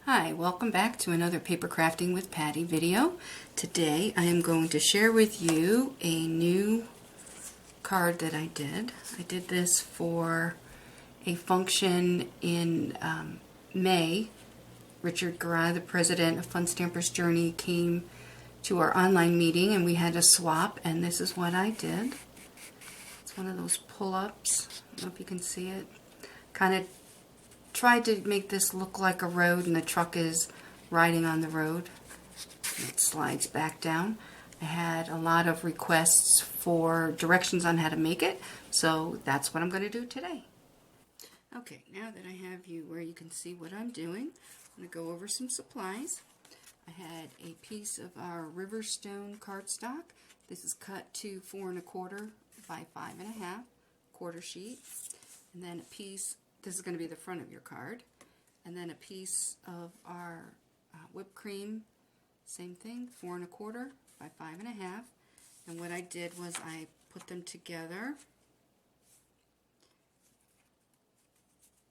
Hi, welcome back to another Paper Crafting with Patty video. Today I am going to share with you a new card that I did. I did this for a function in May. Richard Garay, the president of Fun Stampers Journey, came to our online meeting and we had a swap, and this is what I did. It's one of those pull-ups. I don't know if you can see it. Kind of tried to make this look like a road, and the truck is riding on the road. It slides back down. I had a lot of requests for directions on how to make it, so that's what I'm going to do today. Okay, now that I have you where you can see what I'm doing, I'm going to go over some supplies. I had a piece of our Riverstone cardstock. This is cut to 4 1/4 by 5 1/2 quarter sheet, and then a piece. This is going to be the front of your card, and then a piece of our whipped cream, same thing, 4 1/4 by 5 1/2. And what I did was I put them together,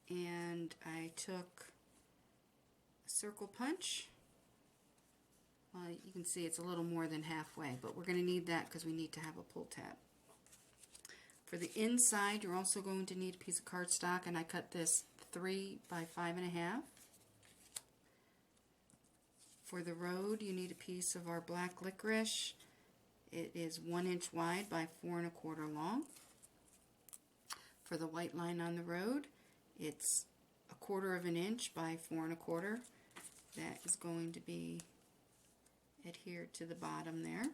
and I took a circle punch. Well, you can see it's a little more than halfway, but we're going to need that because we need to have a pull tab. For the inside, you're also going to need a piece of cardstock, and I cut this 3 by 5 1/2. For the road, you need a piece of our black licorice. It is 1 inch wide by 4 1/4 long. For the white line on the road, it's 1/4 inch by 4 1/4. That is going to be adhered to the bottom there.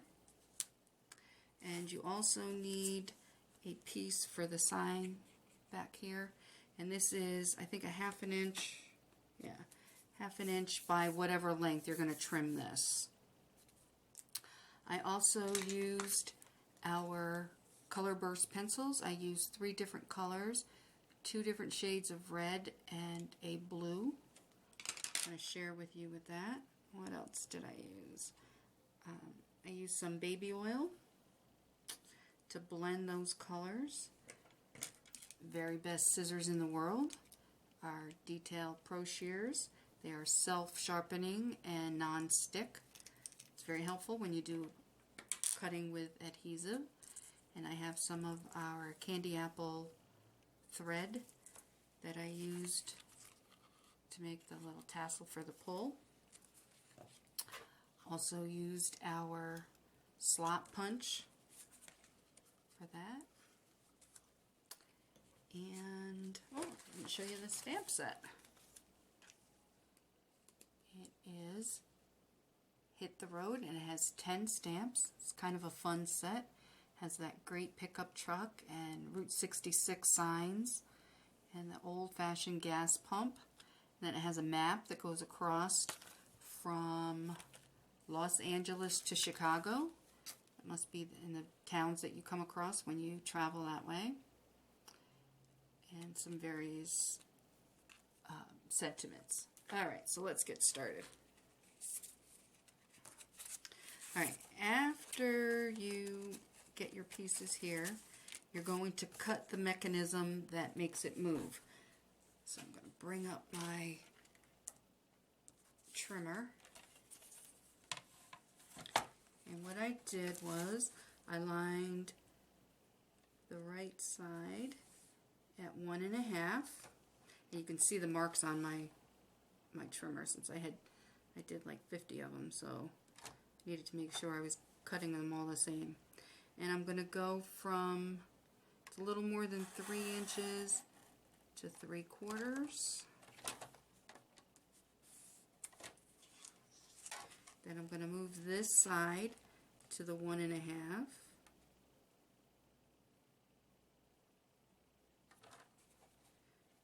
And you also need a piece for the sign back here, and this is, I think, a 1/2 inch, yeah, 1/2 inch by whatever length you're going to trim this. I also used our Color Burst pencils. I used 3 different colors, 2 different shades of red and a blue. I'm going to share with you with that. What else did I use? I used some baby oil to blend those colors. Very best scissors in the world are Detail Pro Shears. They are self-sharpening and non-stick. It's very helpful when you do cutting with adhesive. And I have some of our candy apple thread that I used to make the little tassel for the pull. Also used our slot punch for that. And let me show you the stamp set. It is Hit the Road, and it has 10 stamps. It's kind of a fun set. Has that great pickup truck and Route 66 signs and the old-fashioned gas pump. And then it has a map that goes across from Los Angeles to Chicago. It must be in the towns that you come across when you travel that way. And some various sentiments. Alright, so let's get started. Alright, after you get your pieces here, you're going to cut the mechanism that makes it move. So I'm going to bring up my trimmer. And what I did was I lined the right side at 1 1/2. And you can see the marks on my trimmer, since I did like 50 of them, so I needed to make sure I was cutting them all the same. And I'm going to go from a little more than 3 inches to 3/4. Then I'm going to move this side to the 1 1/2.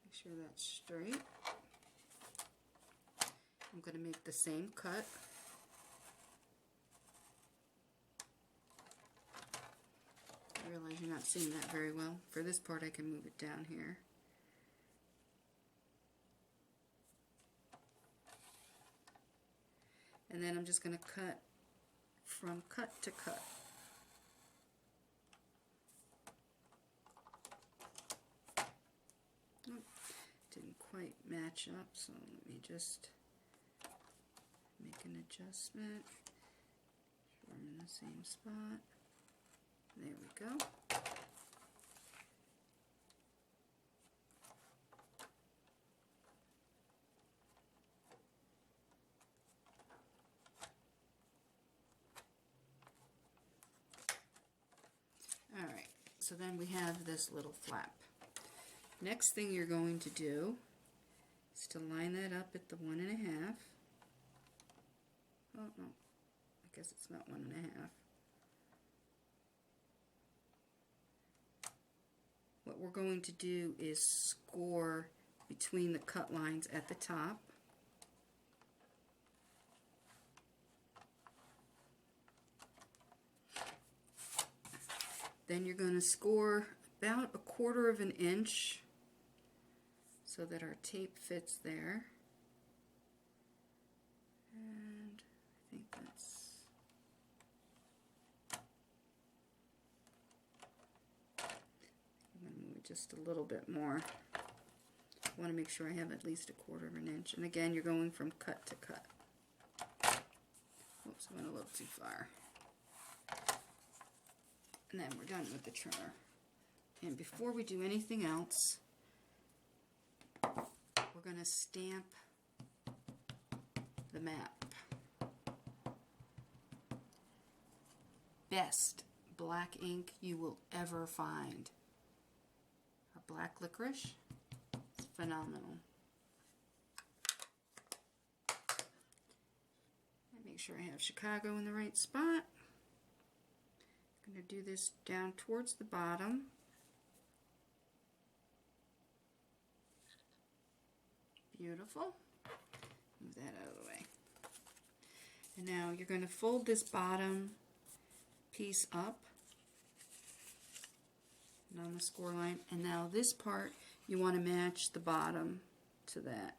Make sure that's straight. I'm going to make the same cut. I realize you're not seeing that very well. For this part, I can move it down here. And then I'm just going to cut from cut to cut. Oh, didn't quite match up, so let me just an adjustment. Sure I'm in the same spot. There we go. Alright, so then we have this little flap. Next thing you're going to do is to line that up at the 1.5. Oh no, I guess it's not 1.5. What we're going to do is score between the cut lines at the top. Then you're going to score about 1/4 of an inch so that our tape fits there. And I think that's... I'm going to move it just a little bit more. I want to make sure I have at least 1/4 of an inch. And again, you're going from cut to cut. Oops, I went a little too far. And then we're done with the trimmer. And before we do anything else, we're going to stamp the map. Best black ink you will ever find. Our black licorice is phenomenal. Make sure I have Chicago in the right spot. I'm going to do this down towards the bottom. Beautiful. Move that out of the way. And now you're going to fold this bottom piece up and on the score line. And now this part, you want to match the bottom to that.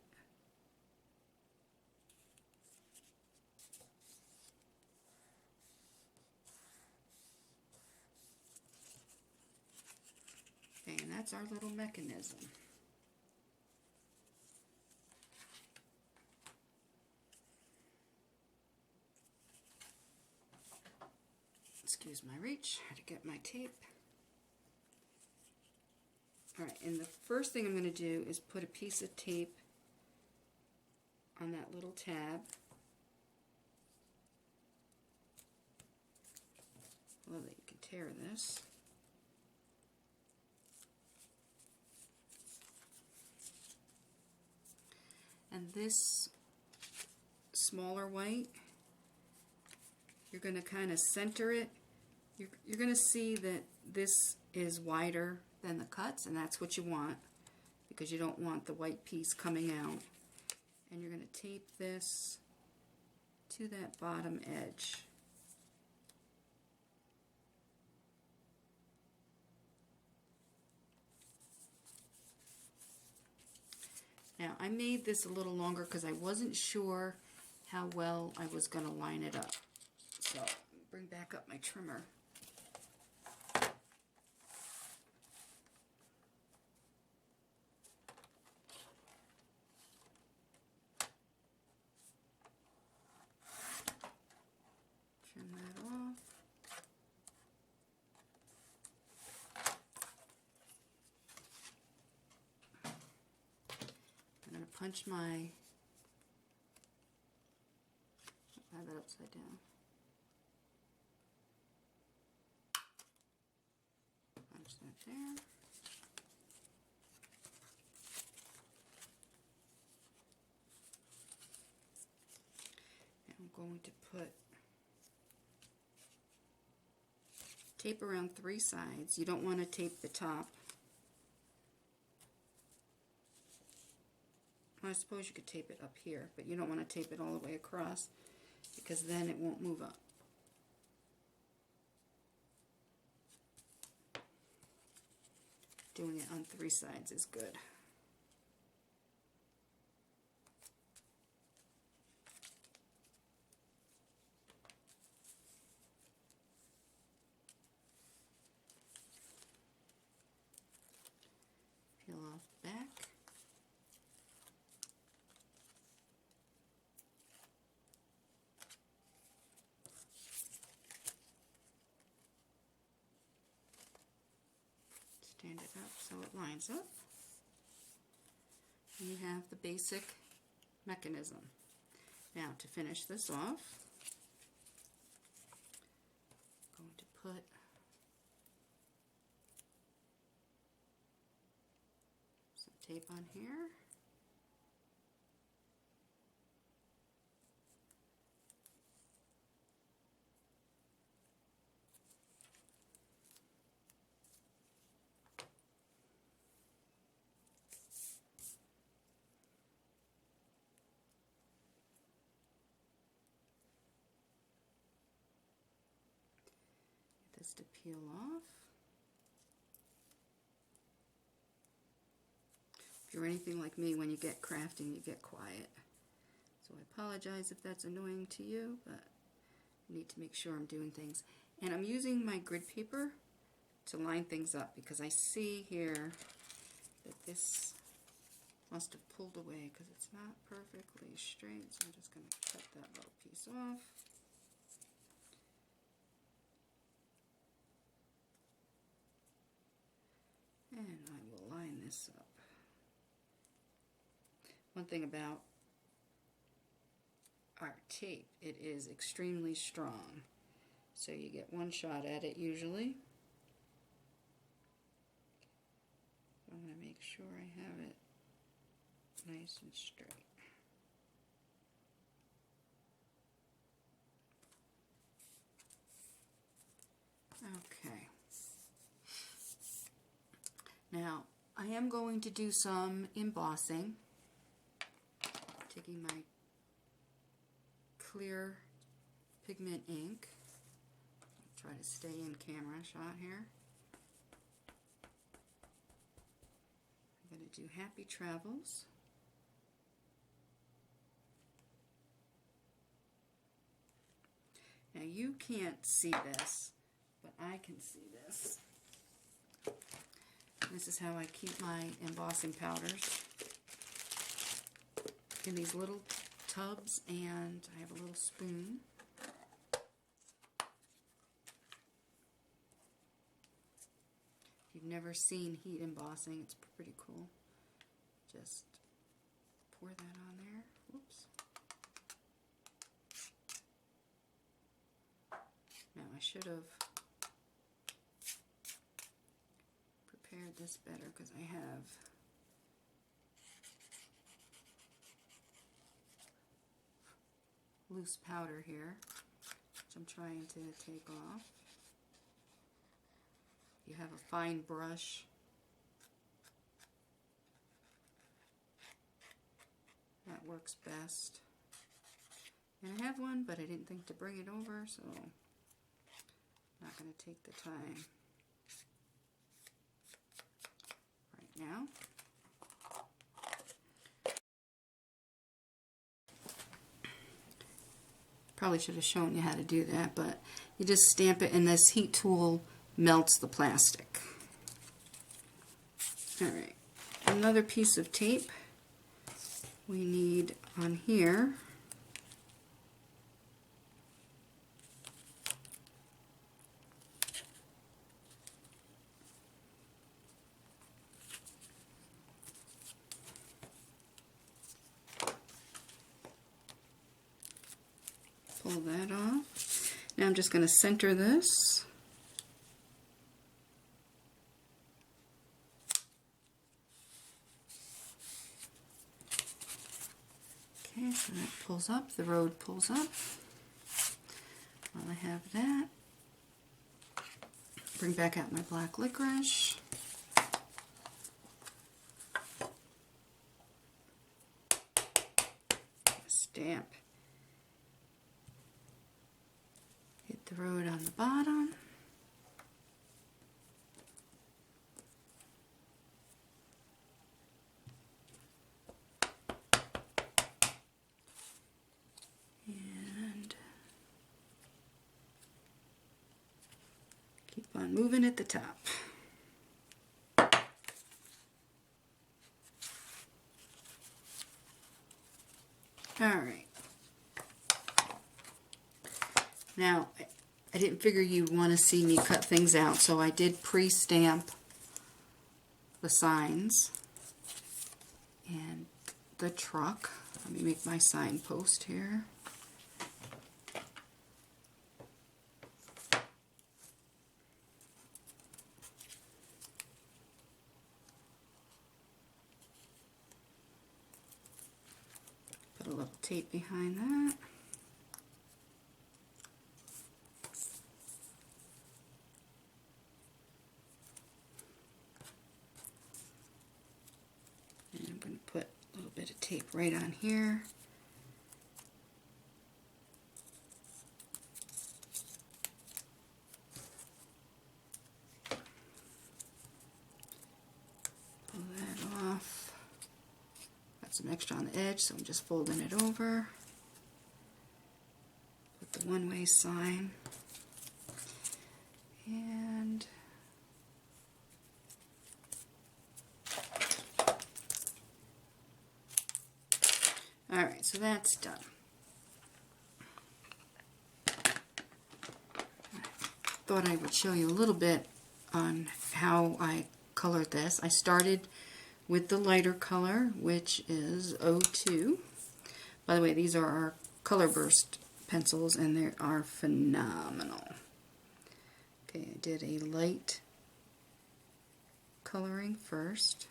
Okay, and that's our little mechanism. Excuse my reach, I had to get my tape. Alright, and the first thing I'm going to do is put a piece of tape on that little tab. I love that you can tear this. And this smaller white, you're going to kind of center it. You're going to see that this is wider than the cuts, and that's what you want because you don't want the white piece coming out. And you're going to tape this to that bottom edge. Now, I made this a little longer because I wasn't sure how well I was going to line it up. So, bring back up my trimmer. Trim that off. I'm going to punch my, I have it upside down. Punch that there. And I'm going to put tape around 3 sides. You don't want to tape the top. I suppose you could tape it up here, but you don't want to tape it all the way across because then it won't move up. Doing it on 3 sides is good. Peel off the back. Stand it up so it lines up. And you have the basic mechanism. Now to finish this off, I'm going to put some tape on here. This to peel off. If you're anything like me, when you get crafting, you get quiet. So I apologize if that's annoying to you, but I need to make sure I'm doing things. And I'm using my grid paper to line things up because I see here that this must have pulled away because it's not perfectly straight. So I'm just going to cut that little piece off. And I will line this up. One thing about our tape, it is extremely strong. So you get one shot at it usually. I'm going to make sure I have it nice and straight. Okay. Now, I am going to do some embossing. Taking my clear pigment ink. I'll try to stay in camera shot here. I'm going to do Happy Travels. Now you can't see this, but I can see this. This is how I keep my embossing powders in these little tubs, and I have a little spoon. If you've never seen heat embossing, it's pretty cool. Just pour that on there. Whoops. Now I should have prepared this better because I have loose powder here, which I'm trying to take off. You have a fine brush. That works best. And I have one, but I didn't think to bring it over, so I'm not going to take the time right now. Probably should have shown you how to do that, but you just stamp it and this heat tool melts the plastic. Alright, another piece of tape we need on here. Pull that off. Now I'm just going to center this. Okay, so that pulls up, the road pulls up. While I have that, bring back out my black licorice. Stamp. Hit the road on the bottom. And keep on moving at the top. Alright. Now, I didn't figure you'd want to see me cut things out, so I did pre-stamp the signs and the truck. Let me make my signpost here. Put a little tape behind that. And I'm going to put a little bit of tape right on here. Pull that off. Got some extra on the edge, so I'm just folding it over. Put the one-way sign. And alright, so that's done. Thought I would show you a little bit on how I colored this. I started with the lighter color, which is 02. By the way, these are our Color Burst pencils, and they are phenomenal. Okay, I did a light coloring first.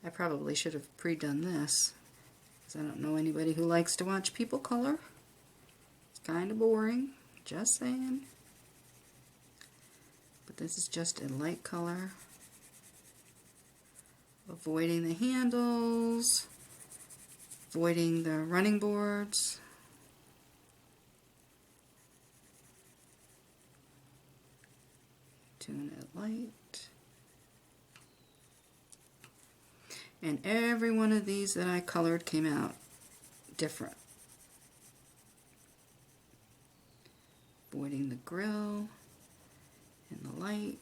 I probably should have pre-done this, because I don't know anybody who likes to watch people color. It's kind of boring, just saying. But this is just a light color. Avoiding the handles, avoiding the running boards. Doing it light. And every one of these that I colored came out different. Avoiding the grill and the light.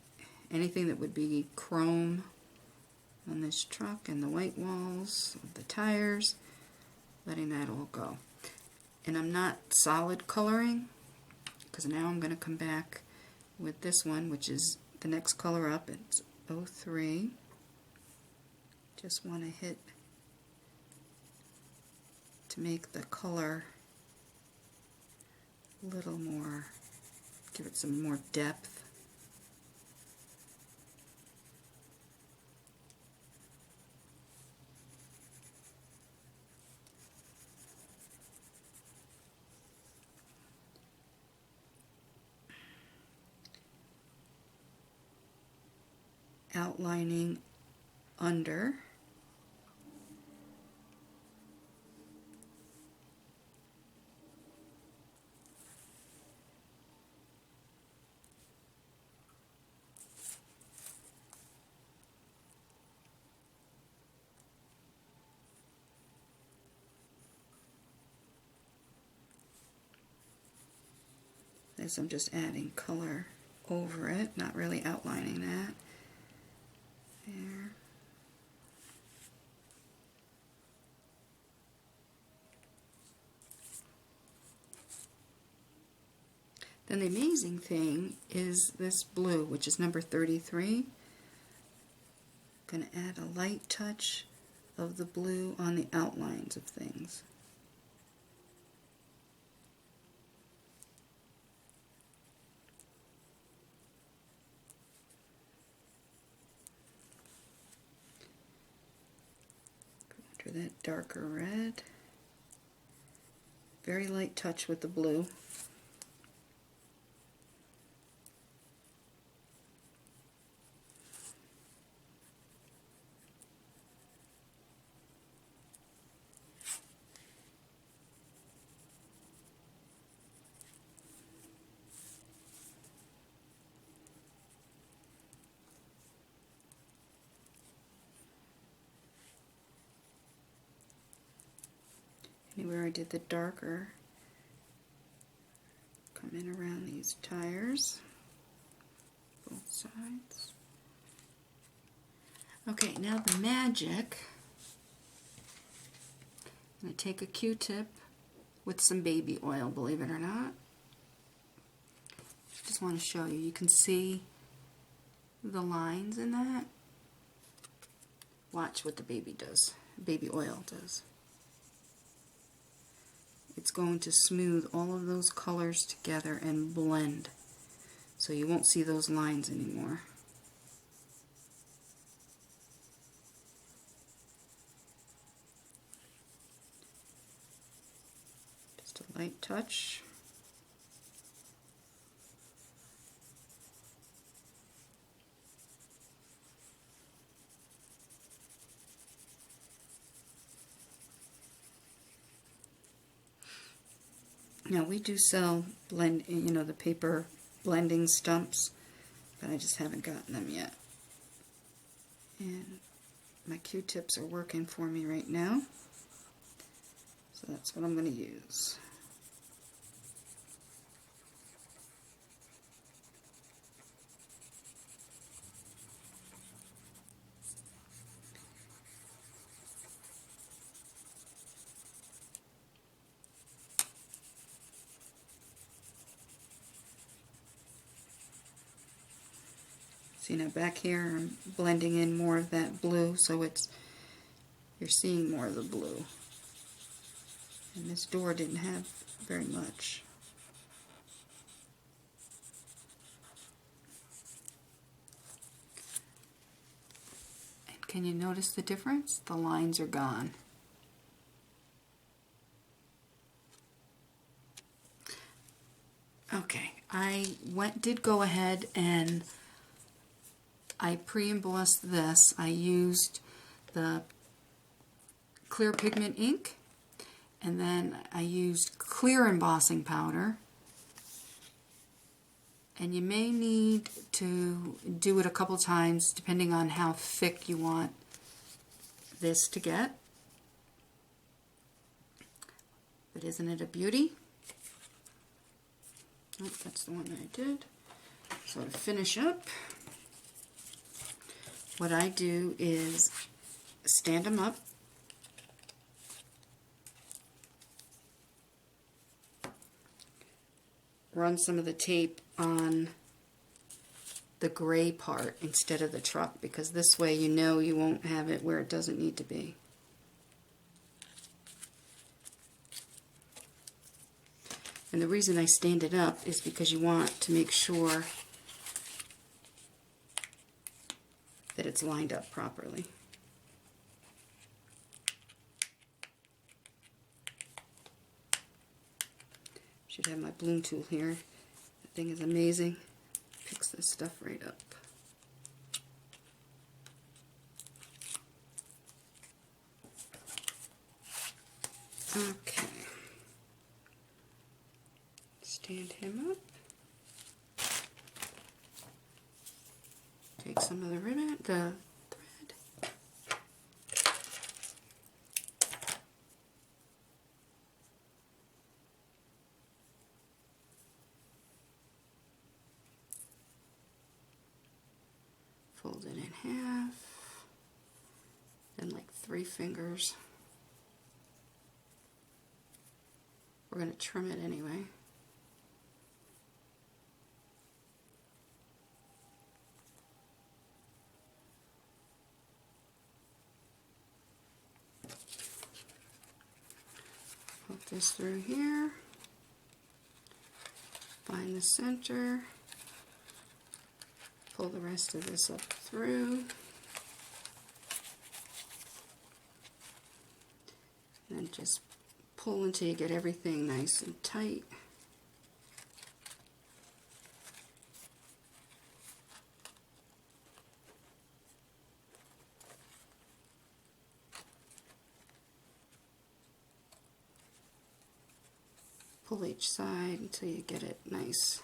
Anything that would be chrome on this truck, and the white walls of the tires. Letting that all go. And I'm not solid coloring, because now I'm going to come back with this one, which is the next color up. It's 03. Just want to hit to make the color a little more, give it some more depth. Outlining under. This I'm just adding color over it, not really outlining that. There. Then the amazing thing is this blue, which is number 33. I'm going to add a light touch of the blue on the outlines of things. Go into that darker red. Very light touch with the blue. Anywhere I did the darker, come in around these tires, both sides. Okay, now the magic. I'm going to take a Q-tip with some baby oil, believe it or not. Just want to show you. You can see the lines in that. Watch what the baby does. Baby oil does. It's going to smooth all of those colors together and blend. So you won't see those lines anymore. Just a light touch. Now we do sell the paper blending stumps, but I just haven't gotten them yet. And my Q-tips are working for me right now, so that's what I'm going to use. See, now back here I'm blending in more of that blue, so you're seeing more of the blue. And this door didn't have very much. And can you notice the difference? The lines are gone. Okay, I did go ahead and I pre-embossed this. I used the clear pigment ink, and then I used clear embossing powder. And you may need to do it a couple times depending on how thick you want this to get. But isn't it a beauty? Oh, that's the one that I did. So to finish up, what I do is stand them up, run some of the tape on the gray part instead of the truck, because this way you know you won't have it where it doesn't need to be. And the reason I stand it up is because you want to make sure that it's lined up properly. Should have my bloom tool here. That thing is amazing. Picks this stuff right up. Okay. Stand him up. Take some of the ribbon, the thread. Fold it in half. Then like 3 fingers. We're going to trim it anyway. Put this through here. Find the center. Pull the rest of this up through. And then just pull until you get everything nice and tight. Pull each side until you get it nice.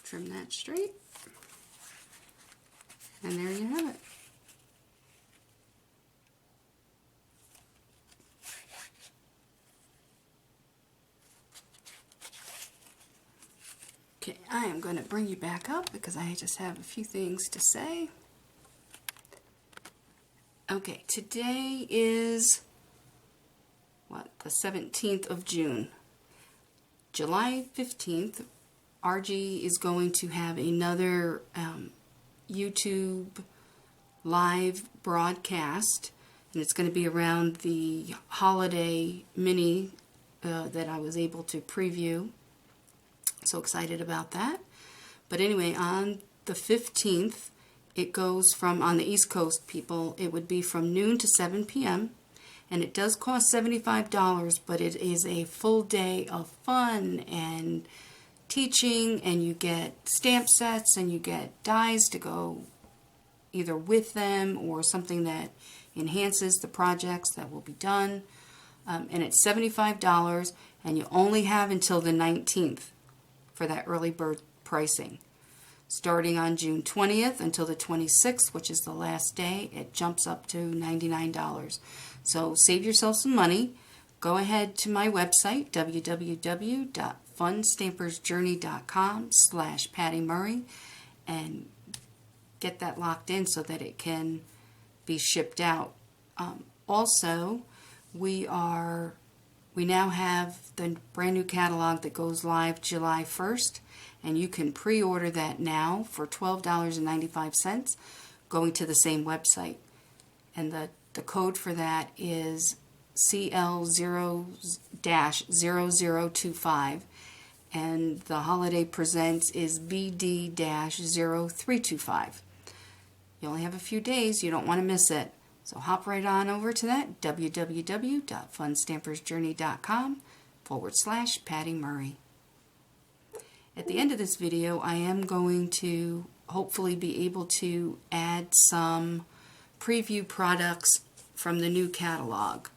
Trim that straight. And there you have it. Okay, I am going to bring you back up because I just have a few things to say. Okay, today is, what, the 17th of June. July 15th, RG is going to have another YouTube live broadcast, and it's going to be around the holiday mini that I was able to preview. So excited about that. But anyway, on the 15th, it goes from, on the East Coast, people, it would be from noon to 7 p.m. And it does cost $75, but it is a full day of fun and teaching, and you get stamp sets and you get dies to go either with them or something that enhances the projects that will be done. And it's $75, and you only have until the 19th for that early bird pricing. Starting on June 20th until the 26th, which is the last day, it jumps up to $99. So save yourself some money. Go ahead to my website, www.funstampersjourney.com/Patty Murray, and get that locked in so that it can be shipped out. Also, we now have the brand new catalog that goes live July 1st, and you can pre-order that now for $12.95 going to the same website. And the code for that is CL0-0025, and the holiday presents is BD-0325. You only have a few days, you don't want to miss it. So hop right on over to that, www.funstampersjourney.com/Patty Murray. At the end of this video, I am going to hopefully be able to add some preview products from the new catalog.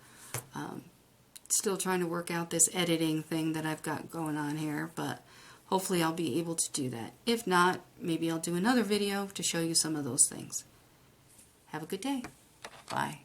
Still trying to work out this editing thing that I've got going on here, but hopefully I'll be able to do that. If not, maybe I'll do another video to show you some of those things. Have a good day. Bye.